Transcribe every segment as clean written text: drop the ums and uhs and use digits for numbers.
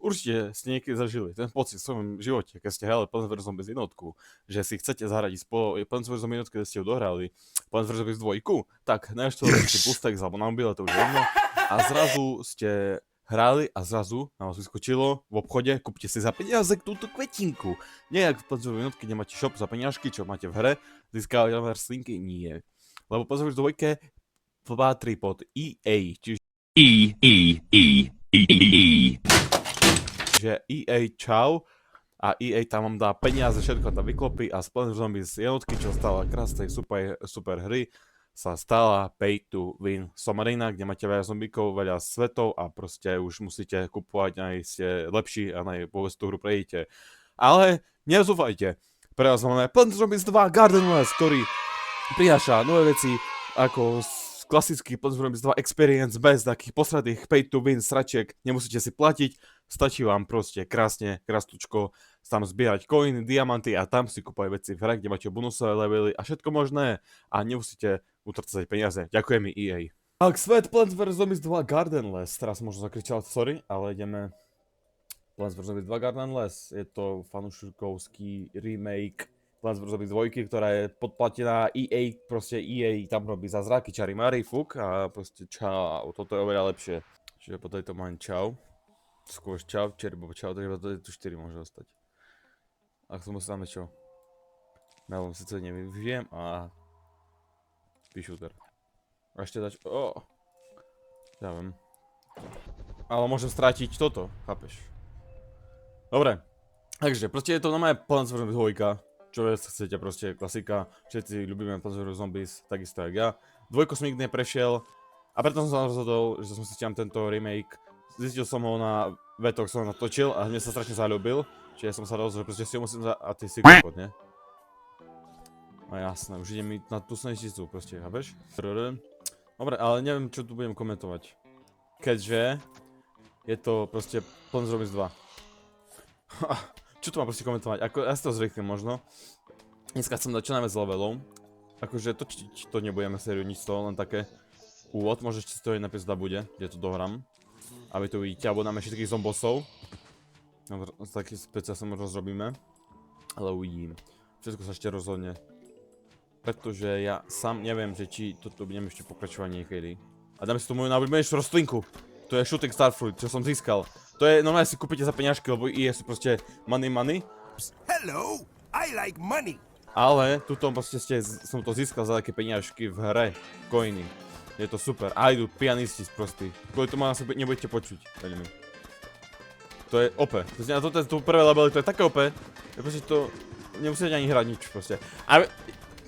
určite ste niekedy zažili ten pocit v svojom živote, keď ste hrali Plants vs. Zombies jednotku, že si chcete zahrať Plants vs. Zombies jednotku, keď ste ju dohrali, Plants vs. Zombies 2, tak na si Pustex alebo na mobile, to už je jedno, a zrazu ste hrali a zrazu na vás vyskočilo v obchode, kúpte si za peniaze túto kvetinku. Nie jak v Plants vs. jednotke, kde máte shop za peniažky, čo máte v hre, získávate nové rastlinky, nie. Lebo Plants vs. 2 patrí pod EA, čiže že EA čau a EA tam vám dá peniaze, všetko tam vyklopí a Plants vs. Zombies jednotky, čo stala krásnej super hry, sa stala pay to win somarina, kde máte veľa zombíkov, veľa svetov a proste už musíte kupovať, aj ste lepší a vôbec tú hru prejdete. Ale nezúfajte, pre vás máme Plants vs. Zombies 2 Gardenless, ktorý prináša nové veci ako klasický Plants vs. Zombies 2 experience bez takých posradých pay to win sračiek, nemusíte si platiť, stačí vám proste krásne, krastučko, tam zbierať coiny, diamanty a tam si kúpať veci v hre, kde máte bonusové levely a všetko možné a nemusíte utrcať peniaze. Ďakujem mi EA. Tak svet Plants vs. Zombies 2 Gardenless, teraz možno zakričal, sorry, ale ideme Plants vs. Zombies 2 Gardenless, je to fanúšikovský remake Plants vs. Zombies 2, ktorá je podplatená EA, proste EA tam robí zázraky, čary mary, fuk a proste čau, toto je oveľa lepšie. Čiže po tejto mám čau, skôr čau, čerbo čau, takže to je tu 4 môže ostať. A k tomu sa dáme čo? Melom sice nevyužijem a shooter. A ešte dať, ja viem. Ale môžem strátiť toto, chápeš? Dobre, takže proste je to na moje Plants vs. Zombies 2. Čo chcete, proste klasika, všetci ľubíme Plants vs. Zombies, takisto jak ja. Dvojku som nikdy neprešiel a preto som sa rozhodol, že som si stiam tento remake. Zistil som ho na vetok, som ho natočil a mne sa strašne zaľúbil. Čiže som sa rozhodol, že proste si ho musím a ty si kokot, nie? No jasné, už ide mi na tú snečicu proste, chápeš? Dobre, ale neviem, čo tu budem komentovať. Keďže je to proste Plants vs. Zombies 2. Čo tu mám proste komentovať? Ja si to zvyknem možno. Dneska chcem dať čo najviac levelov. Akože točiť to nebudeme sériu, nič z toho, len také úvod. Možno ešte to jedna epizóda bude, kde to dohrám. A vy to vidíte, alebo dáme všetkých zombosov. Taký speciál sa možno zrobíme. Ale uvidím. Všetko sa ešte rozhodne. Pretože ja sám neviem, že či toto budem ešte pokračovať niekedy. A dáme si tu moju najobľúbenejšiu rostlinku. To je Shooting Starfruit, čo som získal. To je, normálne si kúpite za peňažky, lebo EA sú proste money. Hello, I like money. Ale tuto proste som to získal za také peňažky v hre, coiny. Je to super. A idú pianisti sprostí. Kvôli tomu nás nebudete počuť, veľmi. To je OP. To prvé level, to je také OP. Je proste to, nemusíte ani hrať nič proste. A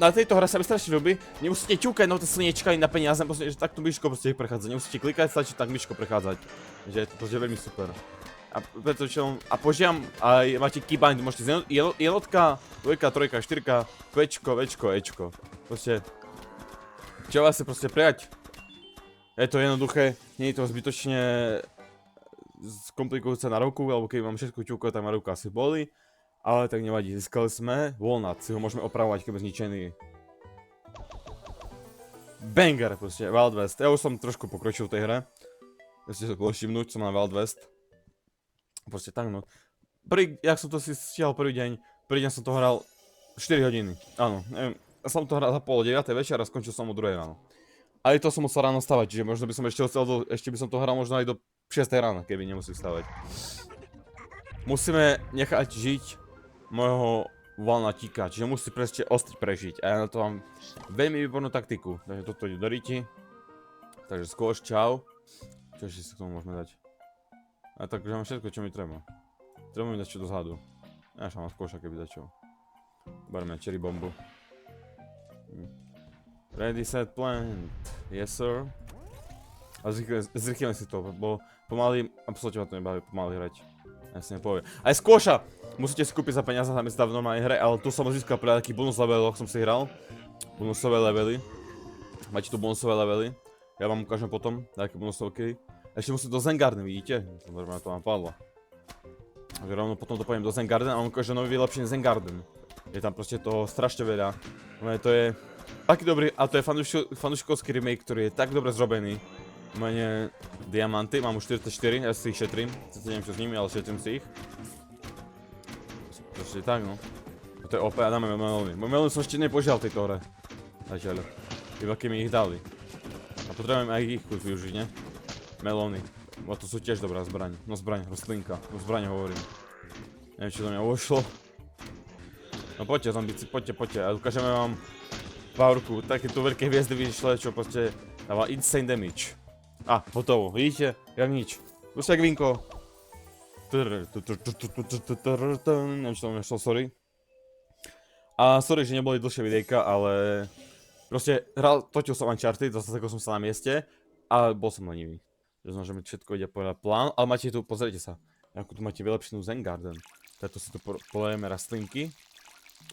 na tejto hre sa mi strašne ľúbi, nemusíte ťukať na tie slniečka na peniaze, proste, že takto myško proste ich prechádza. Nemusíte klikať, stačí tak myško prechádzať. Že je to proste veľmi super. A preto čo, a požiam, aj máte keybind, môžete jednotka, dvojka, trojka, štyrka, Včko, Ečko. Proste, čo vás sa proste prijať. Je to jednoduché, nie je to zbytočne komplikujúce na ruku, alebo keď mám všetko ťuko, tak ma ruka asi boli. Ale tak nevadí, získali sme Walnut, si ho môžeme opravovať, keby zničený. Banger, proste, Wild West. Ja už som trošku pokročil v tej hre. Ja si to bolo všimnúť, som na Wild West. Proste tak no. Jak som to si stiahol prvý deň som to hral 4 hodiny. Áno, neviem, ja som to hral za pol 9 večer a skončil som o 2 ráno. Aj to som musel ráno stavať, čiže možno by som ešte by som to hral možno aj do 6 rána, keby nemusím stavať. Musíme nechať žiť môjho Walnutíka, čiže musí proste ostriť prežiť. A ja na to mám veľmi výbornú taktiku. Takže toto ide do riti. Takže skôr čau. Čo ešte si k tomu môžeme dať? A takže mám všetko, čo mi treba. Treba mi dať čo do zhadu. Ja mám skôr keby dať čo. Berme cherry bombu. Ready, set, plant. Yes sir. A zrýchlim si to, bo pomaly, absolútne ma to nebaví pomaly hrať. Ja si nepoviem. Aj skôša! Musíte si kúpiť za peniaze, tam je stav v normálnej hre, ale tu som získal pre taký bonus leveloch som si hral. Bonusové levely. Máte tu bonusové levely. Ja vám ukážem potom, také bonusovky. Ešte musím do Zen Garden, vidíte? Normálne to vám padlo. Takže rovno potom to poviem do Zen Garden a vám ukážem nový vylepšený Zen Garden. Je tam proste toho strašne veľa. To je taký dobrý, a to je fanúšikovský remake, ktorý je tak dobre zrobený. Mene diamanty, mám už 44, ja si ich šetrím. Sice neviem čo s nimi, ale šetrím si ich. Proste tak, no. To je OP a dáme melóny. Môj melón som ešte nepožial v tejto hre. Zatiaľ. Iba keď mi ich dali. A potrebujem aj ich chuť využiť, ne? Melóny. Bo to sú tiež dobrá zbraň. No zbraň, rostlinka. No zbraň hovorím. Neviem, či do mňa vošlo. No poďte zombici, poďte. A ukážeme vám powerku. Takéto veľké hviezdy vyšle, čo proste dáva insane damage. A, hotovo. Vidíte? Jak nič. Proste jak vinko. Neviem, čo tam nešlo, sorry. A sorry, že neboli dlhšie videjka, ale... Proste točil som Uncharted, zasekol som sa na mieste a bol som lenivý. Že znamená, že mi všetko ide podľa plán, ale máte tu, pozrite sa. Ako tu máte vylepšenú Zen Garden. Preto si tu polejeme rastlinky.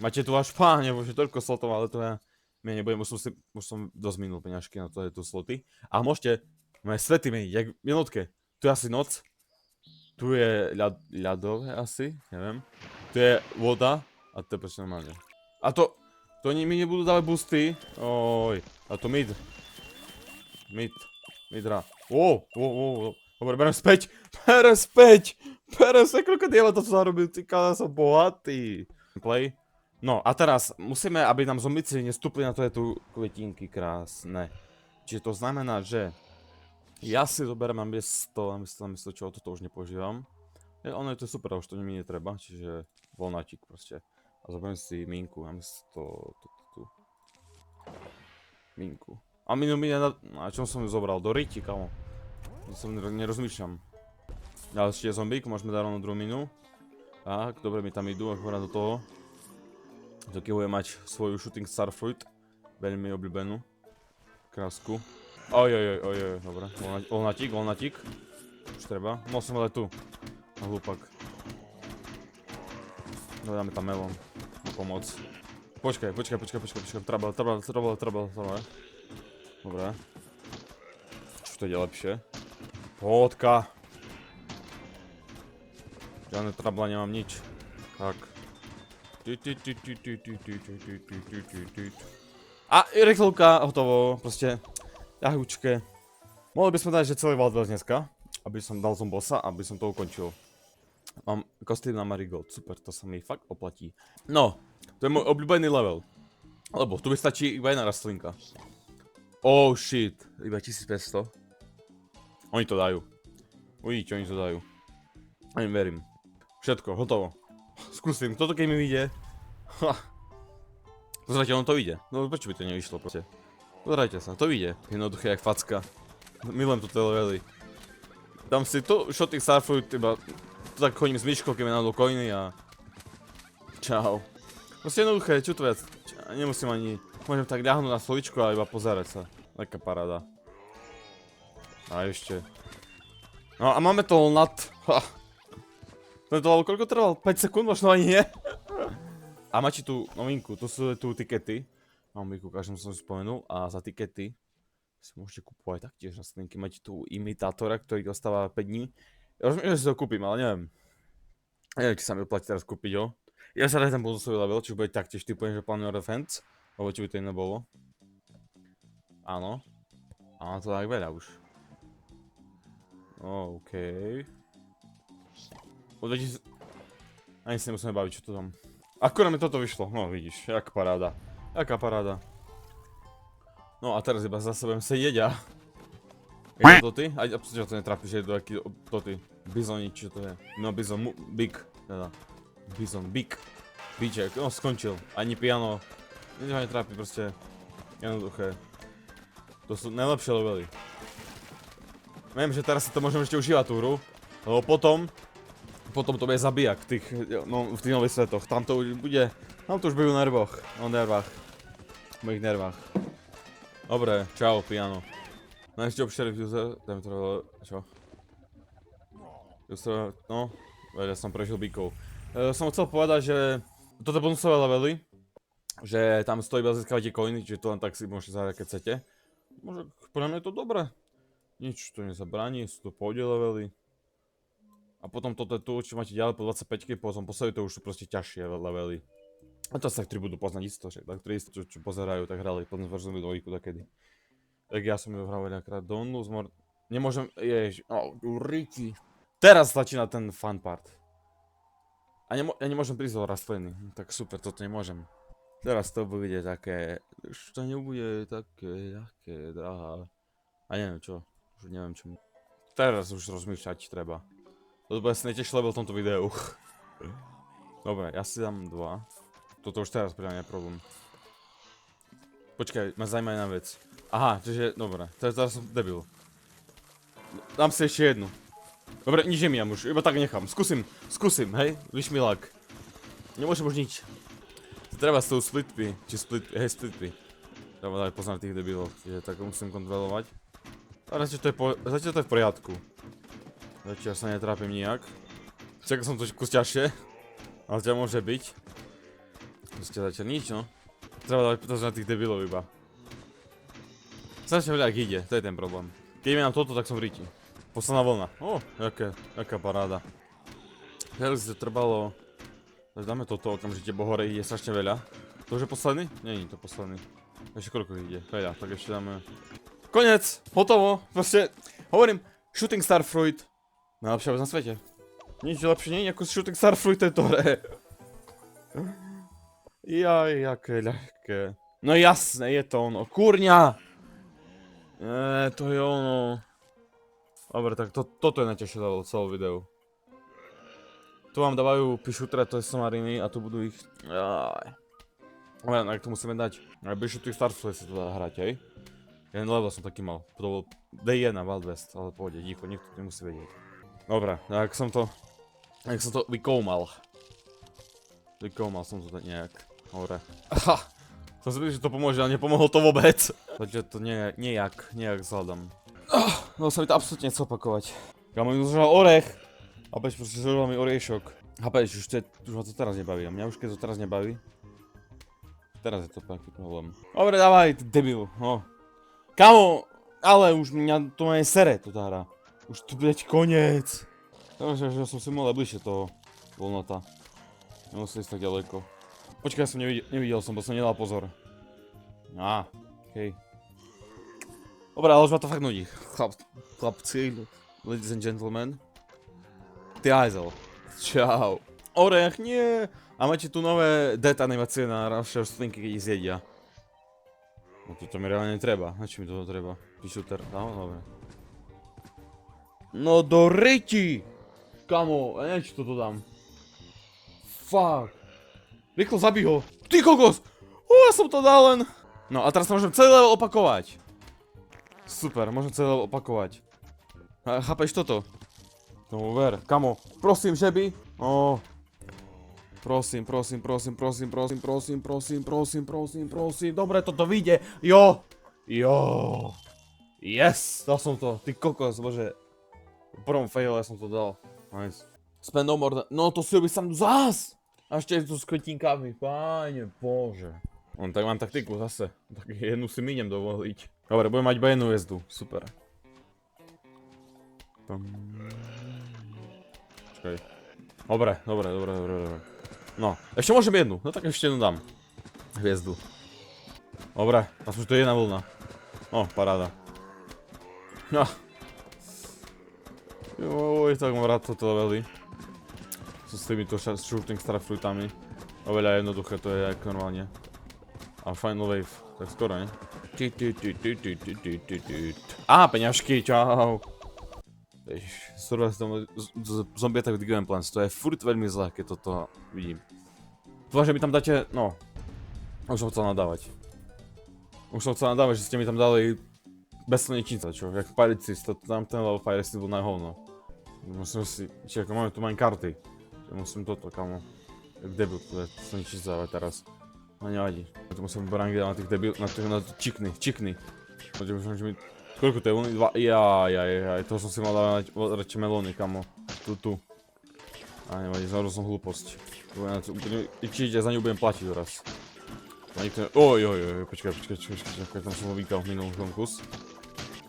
Máte tu až páne, bože, toľko slotov, ale to ja... nebudem, už som dosť minul peňažky na to, je tu sloty. A môžete, moje svety meniť, jak v jednotke. Tu je asi noc. Tu je ľadové asi, neviem. Tu je voda a to je proste normálne. A to oni mi nebudú dávať boosty. Oj, a to midra. Wow. Dobre, berem späť, koľko diamantov som zarobil, ty káda, som bohatý. Play. No a teraz musíme, aby nám zombici nestúpli na tu kvetinky krásne. Čiže to znamená, že ja si zoberiem namiesto čoho toto už nepoužívam. Ono je to super, už to mi netreba, čiže voľnátik proste. A zoberiem si minku namiesto tu. Minku. A na čom som ju zobral? Do riti, kamo. Nerozmýšľam. Ďalšie zombík, môžeme dať rovno druhú minu. Tak, dobre mi tam idú, akorát do toho. Taký bude mať svoju shooting starfruit. Veľmi obľúbenú. Krásku. Oj, dobre. Voľnatík. Už treba. Musím dať tu. Na hlupak. Dáme tam melón. Na pomoc. Počkaj. Trouble. Dobre. Čo to ide lepšie? Pohodka. Žiadne trouble, nemám nič. Tak. A rýchlovka, hotovo, proste. Jahúčke. Mohli by sme dať, že celý Wild West dneska. Aby som dal zombosa, aby som to ukončil. Mám kostým na Marigold, super, to sa mi fakt oplatí. No, to je môj obľúbený level. Lebo tu by stačí iba jedna rastlinka. Oh shit, iba 1500. Oni to dajú. Uvidíte, oni to dajú. Ja im verím. Všetko, hotovo. Skúsim, toto keď mi vyjde. Pozrite, on to vyjde. No prečo by to nevyšlo proste? Pozrite sa, to vyjde. Jednoduché jak facka. Milujem toto levely. Dám si to shooting starfruit, iba tu tak chodím s myškou, keď mi náhodou coiny a... Čau. Proste jednoduché, čo to viac? Nemusím ani... Môžem tak ľahnúť na stoličku a iba pozerať sa. Taká paráda. A ešte. No a máme to nad... To koľko trval? 5 sekúnd? Možno ani nie. A máte tu novinku, to sú tu tikety. Mám ich ukážem, som si spomenul. A za tikety si môžete kúpovať taktiež rastlinky. Máte tu imitátora, ktorý ostáva 5 dní. Ja rozumiem, že si ho kúpim, ale neviem. Neviem, či sa mi oplatí teraz kúpiť ho. Ja sa daj ten bonusový level, či už bude taktiež typujem, že Plan Your Defense. Alebo či by to iné bolo. Áno. Áno, to tak veľa už. Okej. Od 2000... Ani si nemusíme baviť, čo to tam. Akurát mi toto vyšlo, no vidíš, jaká paráda. Jaká paráda. No a teraz iba zase budem sedieť a... Je to ty? Aj čo to netrápi, že je to taký toty. Bizoni, čo to je? No bizon, big, teda. Bizon, big. Bíček, no skončil. Ani piano. Nič ma netrápi, proste. Jednoduché. To sú najlepšie levely. Viem, že teraz si to môžem ešte užívať tú hru. Lebo potom to bude zabijak v tých nových svetoch. Tam to už bude, tam to už bude o nervách. V mojich nervách. Dobre, čau, piano. Nice job, sheriff user, dajme to, čo? User, no, ja som prežil bíkov. Som chcel povedať, že toto bonusové levely, že tam stojí iba získavate coiny, čiže to len tak si môžete zahrať, keď chcete. Môže, podľa mňa je to dobré. Nič to nezabráni, sú to pohode levely. A potom toto je tu, čo máte ďalej po 25-ke, potom posledne to už sú proste ťažšie levely. A to sa ktorí budú poznať isto, že tak ktorí čo pozerajú, tak hrali potom verziu dvojku takedy. Tak ja som ju hral veľakrát. Don't lose more... Nemôžem, Ricky. Teraz začína ten fun part. A ja nemôžem prísť o rastliny. Tak super, toto nemôžem. Teraz to bude také, už to nebude také drahé. A neviem čo, už neviem čo. Teraz už rozmýšľať treba. Toto bude asi najtežšie level v tomto videu. Dobre, ja si dám 2. Toto už teraz pre mňa je problém. Počkaj, ma zaujíma jedna vec. Aha, čiže, dobre, teraz som debil. Dám si ešte jednu. Dobre, nič nemiem už, iba tak nechám. Skúsim, hej, vyš mi lag. Nemôžem už nič. Treba s tou splitby, splitby. Treba dať pozor na tých debilov, čiže tak musím kontrolovať. A zatiaľ to je v poriadku. Zatiaľ sa netrápim nijak. Čakal som to kus ťažšie. Ale zatiaľ môže byť. Zatiaľ nič, no. Treba dať pozor na tých debilov iba. Strašne veľa ak ide, to je ten problém. Keď ideme na toto, tak som v ríti. Posledná vlna. Jaká paráda. Teraz to trvalo... Dáme toto okamžite, bo hore ide strašne veľa. To už je posledný? Nie, to posledný. Ešte koľko ide? Veľa, tak ešte dáme... Konec! Hotovo! Proste, hovorím, Shooting Star Fruit. Najlepšia vec na svete. Nič lepšie nie je ako Shooting Star Fruit tejto hre. Jaj, jaké ľahké. No jasné, je to ono. Kurňa! To je ono. Dobre, tak toto je najťažšie level celého videu. Tu vám dávajú pišutre, to je somariny a tu budú ich... Jaj. Dobre, tak to musíme dať. Aj bez Shooting Star Fruit sa to dá hrať, hej? Jeden level som taký mal. To bol D1 Wild West, ale pôjde, ticho, nikto to nemusí vedieť. Dobre, tak som to vykoumal. Vykoumal som to nejak. Dobre. Aha! Som si myslel, že to pomôže, ale nepomohlo to vôbec. Takže to nejak zvládam. No sa mi to absolútne nechce opakovať. Kámo, mi zožral orech. Chápeš, proste zožral mi oriešok. Chápeš, už ma to teraz nebaví. A mňa už keď to teraz nebaví. Teraz je to taký problém. Dobre, dávaj, ty debil, no. Kámo, ale už mňa to nie sere, to tá hra. Už tu bude koniec. Takže že som si mohol bližšie toho voľnota. Nemusel ísť tak ďaleko. Počkaj, ja som nevidel som, bo som nedal pozor. Okej. Dobre, ale už ma to fakt nudí. Chlapci, ladies and gentlemen. Ty hajzel. Čau. Orech, nie. A máte tu nové death animácie na ďalšie rostlinky, keď ich zjedia. No toto mi reálne netreba. Na čo mi toto treba? Pišuter, no dobre. No do riti! Kamo, ja neviem, či toto dám. Fuck. Rýchlo zabij ho. Ty kokos! Ja som to dal len. No a teraz môžem celý level opakovať. Super, môžem celý level opakovať. Chápeš toto? Tomu ver, kamo. Prosím, že by? Prosím. Dobre, toto vyjde. Jo. Yes, dal som to. Ty kokos, bože. V prvom faile som to dal. Nice. Spend no more. No to si robí sám zás. A ešte tu s kvetinkami. Páne bože. Tak mám taktiku zase. Tak jednu si miniem dovoliť. Dobre, budem mať jednu jezdu. Super. Počkaj. Dobre. No, ešte môžem jednu. No tak ešte jednu dám. Hviezdu. Dobre, aspoň to je jedna vlna. Paráda. Joj, tak mám rád toto levely. S týmito Shooting Star Fruitami. Oveľa jednoduché to je ako normálne. A Final Wave, tak skoro, ne? Peňažky, čau. Survival Zombie Attack with Game Plans, to je furt veľmi zlé, keď toto vidím. Dúfam, že mi tam dáte, no. Už som chcel nadávať. Že ste mi tam dali bez slnečnice, čo? Jak Pirates, tam ten level Pirates bol najhovno. Musím si, čiže ako tu mám karty. Musím toto, kamo. Jak debil, to je slnečnica dávať teraz. No nevadí. To musím bumerangy dávať na tých debil, na tých čikny. Koľko to je? 2? Jaj, toho som si mal dávať radšej melóny, kamo. Tu. A nevadí, zaujímavé som hlúposť. Určite za ňu budem platiť teraz. Počkaj, tam som ho vykal minulý kus.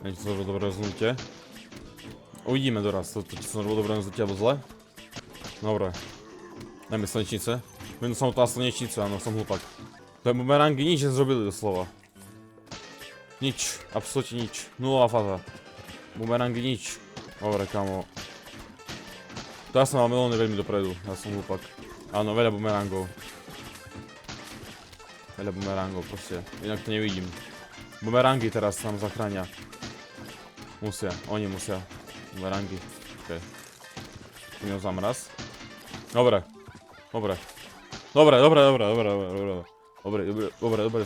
Nech to bolo dobré rozhodnutie. Uvidíme doraz, to som robil dobré rozhodnutie alebo zle. Dobre. Dajme slnečnice. Minul som to na slnečnicu, áno, som hlúpak. To je bumerangy nič nezrobili doslova. Nič, absolútne nič. Nulová fáza. Bumerangy nič. Dobre, kamo. To ja som mal melóny veľmi dopredu, ja som hlúpak. Áno, veľa bumerangov. Veľa bumerangov, proste. Inak to nevidím. Bumerangy teraz nám zachránia. Musia, oni musia. Bumerangy. Okej. Tu mi ho zamraz. Dobre. Dobre. Dobre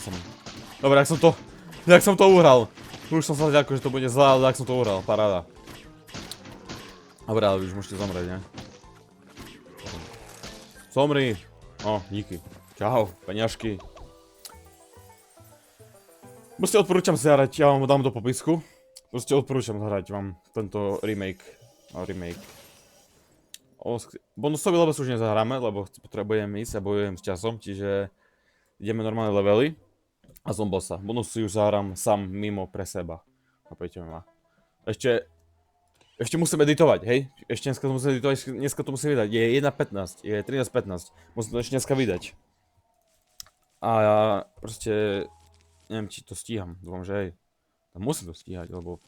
som. Dobre, jak som to uhral. Už som sa ďakujem, že to bude zlé, ale jak som to uhral, paráda. Dobre, ale už môžete zomrieť, ne? Zomri. O, díky. Čau, peňažky. Proste odporúčam si zahrať, ja vám ho dám do popisku. Proste odporúčam zahrať vám tento remake. Bonusový levels už nezahráme, lebo potrebujem ísť a bojujem s časom, čiže ideme normálne levely a som bossa. Bonusy už zahrám sám mimo pre seba. Chápete ma. Ešte musím editovať, hej? Ešte dneska to musím editovať, dneska to musím vydať. Je 1.15, je 13.15. Musím to ešte dneska vydať. A ja proste neviem, či to stíham. Dúfam, že hej. A musím to stíhať, lebo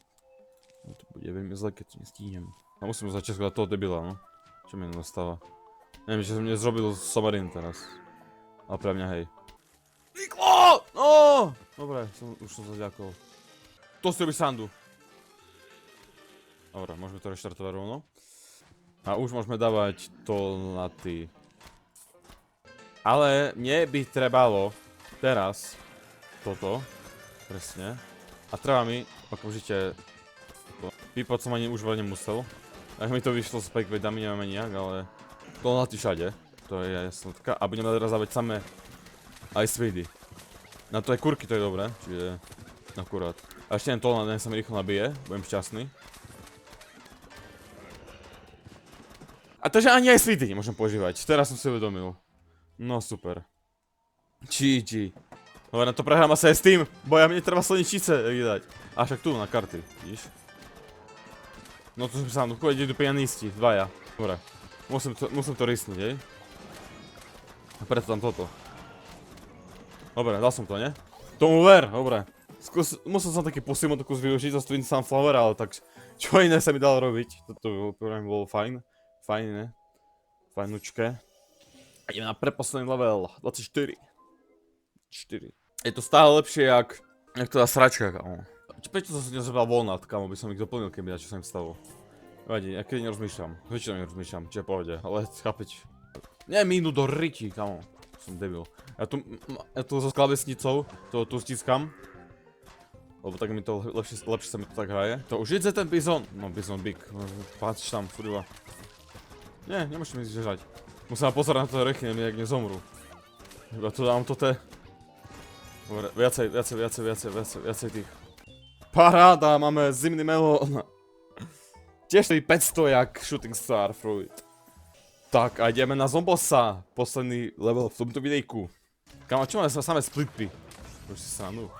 to bude veľmi zle, keď to nestíhnem. A musím začať skladať toho debila, no. Čo mi nastáva? Neviem, že som nezrobil Somarin teraz. Ale pre mňa hej. Rýchlo! No! Dobre, už som sa zľakol. To si robí sandu. Dobre, môžeme to reštartovať rovno. A už môžeme dávať to na ty. Ale mne by trebalo teraz toto. Presne. A treba mi okamžite vypať som ani už veľmi musel. Ak mi to vyšlo z packbedami, nemáme nijak, ale to na ty všade. To je jasnotka. A budeme teraz dávať samé aj svidy. Na to aj kurky, to je dobré, čiže akurát. A ešte len to, nech sa mi rýchlo nabije, budem šťastný. A takže ani aj svidy nemôžem používať, teraz som si uvedomil. No super. GG. Dobre, na to prehrám asi aj s tým, bo ja mne treba slnečnice vydať. A však tu na karty, vidíš? No to som sám, idú pianisti, dvaja. Dobre, musím to risnúť, hej? A preto tam toto. Dobre, dal som to, ne? Tomu ver, dobre. Musel som taký pusimontokus využiť za Twin Sunflower, ale tak čo iné sa mi dalo robiť? Toto bolo fajn. Fajn, ne? Fajnučké. A ideme na preposledný level, 24. 4. Je to stále lepšie, jak to dá sračka, kamo. Prečo som si nezobral Walnut, kamo, by som ich doplnil, keby čo sa im stalo. Vadí, ja keď nerozmýšľam. Väčšinou nerozmýšľam, čiže pohode, ale chápeť. Nie minú do riti, kamo. Som debil. Ja tu so klávesnicou, to tu stiskam. Lebo tak mi to lepšie sa mi to tak hraje. To už ide ten bizon. No bizon big. Páčiš tam, furiva. Nie, nemôžete mi zžerať. Musím ma pozerať na to rechy, jak nezomru. Ja tu dám toto. Dobre, viacej tých. Paráda, máme zimný melón. Tiež to je 500 jak Shooting Star Fruit. Tak a ideme na zombossa. Posledný level v tomto videjku. Kámo, čo máme samé splitby? Už si srandu.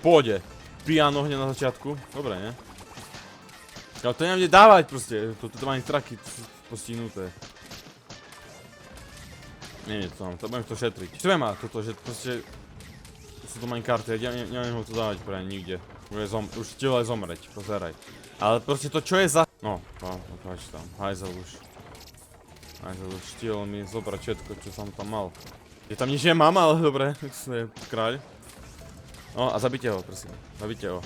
Pôjde. Piano hneď na začiatku. Dobre, ne? Kámo, to neviem dávať proste. Toto má ani traky postihnuté. Nie, to budem to šetriť. Čo má toto, že proste... To sú to minecarty, ja neviem ho to dávať pre nikde. Už stiel aj zomreť, pozeraj. Ale proste to čo je za... No, páči tam, hajzel už stiel mi zobrať všetko, čo som tam mal. Je tam nič nemám, ale dobre, je kráľ. No a zabite ho, prosím, zabite ho.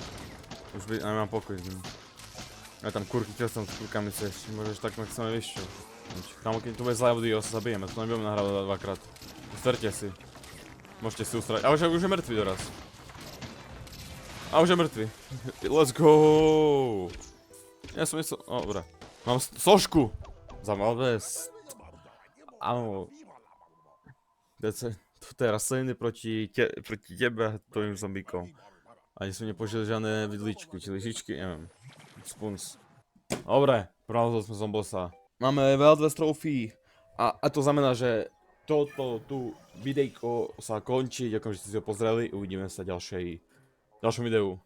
Už nemám pokoj s ním. Ja tam kurky, čo som s kurkami chceš, môžeš tak maximálne vieš čo. Kámo, keď tu bude zlé audio, sa zabijeme, to nebudeme nahrávať dvakrát. Usterte si. Môžete si ustrať. A už je mŕtvy doraz. A už je mŕtvy. Let's go! Ja som myslel... O, dobré. Mám sošku! Za Malvest. Áno. To je rastliny proti tebe a tvojim zombíkom. Ani som nepožil žiadne vidličky, či lyžičky, neviem. Spuns. Dobre, pravdou sme zombosa. Máme veľa 2 trofí. A to znamená, že toto tu videjko sa končí. Ďakujem, že ste si ho pozreli. Uvidíme sa v ďalšom videu.